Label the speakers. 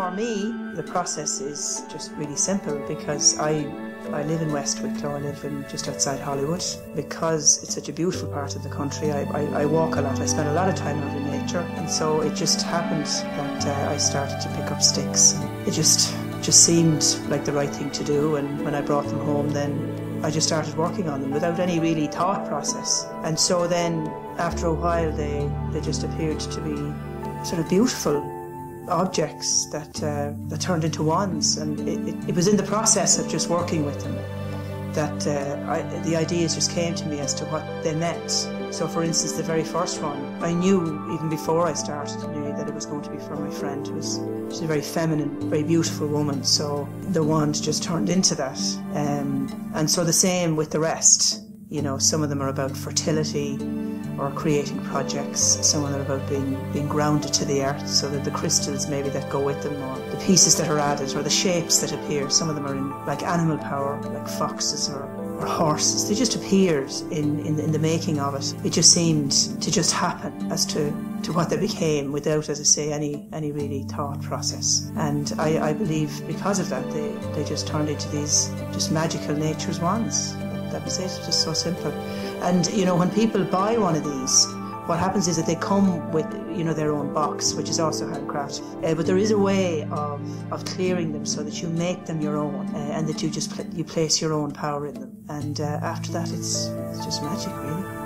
Speaker 1: For me, the process is just really simple because I live in West Wicklow. I live just outside Hollywood. Because it's such a beautiful part of the country, I walk a lot. I spend a lot of time out in nature, and so it just happened that I started to pick up sticks. It just seemed like the right thing to do, and when I brought them home, then I just started working on them without any really thought process. And so then, after a while, they just appeared to be sort of beautiful objects that turned into wands, and it was in the process of just working with them that the ideas just came to me as to what they meant. So for instance, the very first one, I knew even before I started that it was going to be for my friend. She's a very feminine, very beautiful woman, so the wand just turned into that. And so the same with the rest. You know, some of them are about fertility or creating projects. Some of them are about being grounded to the earth, so that the crystals maybe that go with them, or the pieces that are added, or the shapes that appear. Some of them are in like animal power, like foxes or horses. They just appeared in the making of it. It just seemed to just happen as to what they became without, as I say, any really thought process. And I believe because of that, they just turned into these just magical nature's wands. That was it, just so simple. And you know, when people buy one of these, what happens is that they come with, you know, their own box, which is also handcrafted. But there is a way of clearing them so that you make them your own, and that you place your own power in them. And after that, it's just magic, really.